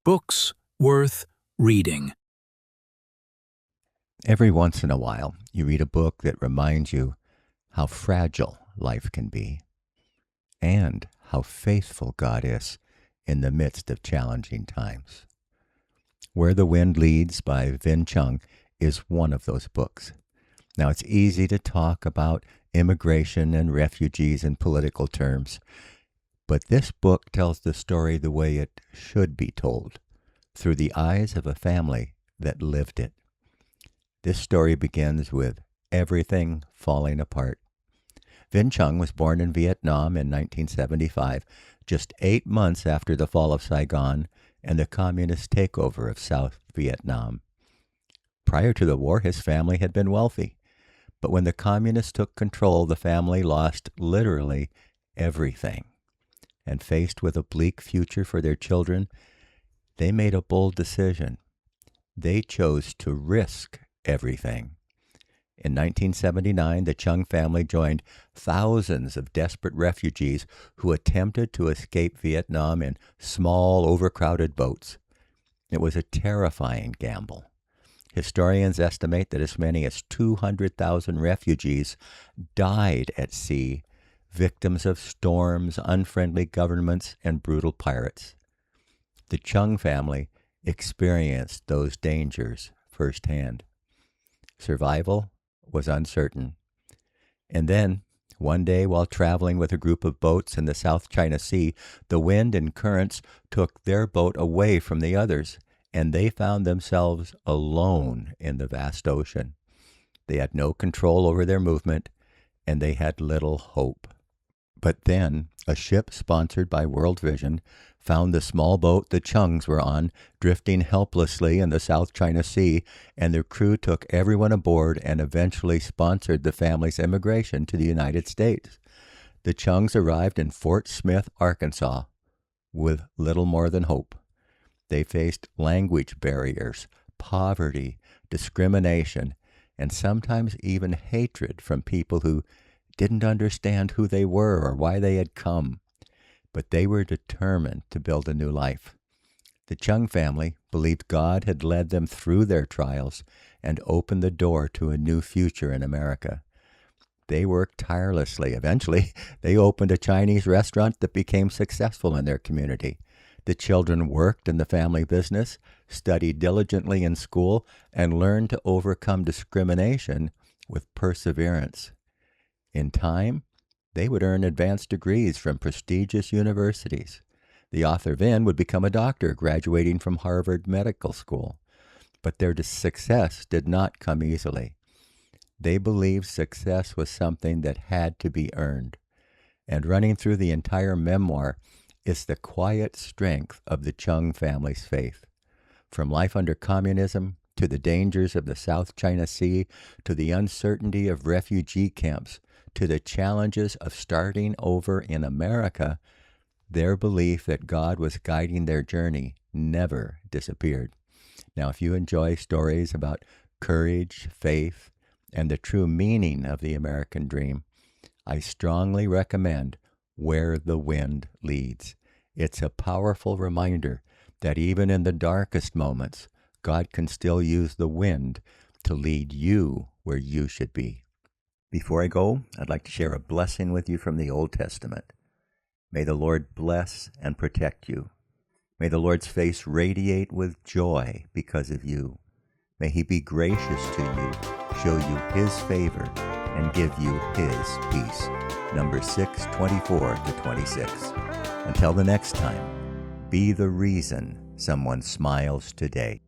Books worth reading. Every once in a while, you read a book that reminds you how fragile life can be and how faithful God is in the midst of challenging times. Where the Wind Leads by Vinh Chung is one of those books. Now, it's easy to talk about immigration and refugees in political terms, but this book tells the story the way it should be told, through the eyes of a family that lived it. This story begins with everything falling apart. Vinh Chung was born in Vietnam in 1975, just 8 months after the fall of Saigon and the communist takeover of South Vietnam. Prior to the war, his family had been wealthy, but when the communists took control, the family lost literally everything. And faced with a bleak future for their children, they made a bold decision. They chose to risk everything. In 1979, the Chung family joined thousands of desperate refugees who attempted to escape Vietnam in small, overcrowded boats. It was a terrifying gamble. Historians estimate that as many as 200,000 refugees died at sea, victims of storms, unfriendly governments, and brutal pirates. The Chung family experienced those dangers firsthand. Survival was uncertain. And then, one day while traveling with a group of boats in the South China Sea, the wind and currents took their boat away from the others, and they found themselves alone in the vast ocean. They had no control over their movement, and they had little hope. But then, a ship sponsored by World Vision found the small boat the Chungs were on drifting helplessly in the South China Sea, and their crew took everyone aboard and eventually sponsored the family's immigration to the United States. The Chungs arrived in Fort Smith, Arkansas, with little more than hope. They faced language barriers, poverty, discrimination, and sometimes even hatred from people who didn't understand who they were or why they had come. But they were determined to build a new life. The Chung family believed God had led them through their trials and opened the door to a new future in America. They worked tirelessly. Eventually, they opened a Chinese restaurant that became successful in their community. The children worked in the family business, studied diligently in school, and learned to overcome discrimination with perseverance. In time, they would earn advanced degrees from prestigious universities. The author Vinh would become a doctor, graduating from Harvard Medical School. But their success did not come easily. They believed success was something that had to be earned. And running through the entire memoir is the quiet strength of the Chung family's faith. From life under communism, to the dangers of the South China Sea, to the uncertainty of refugee camps, to the challenges of starting over in America, their belief that God was guiding their journey never disappeared. Now, if you enjoy stories about courage, faith, and the true meaning of the American dream, I strongly recommend Where the Wind Leads. It's a powerful reminder that even in the darkest moments, God can still use the wind to lead you where you should be. Before I go, I'd like to share a blessing with you from the Old Testament. May the Lord bless and protect you. May the Lord's face radiate with joy because of you. May he be gracious to you, show you his favor, and give you his peace. Numbers 6:24-26. Until the next time, be the reason someone smiles today.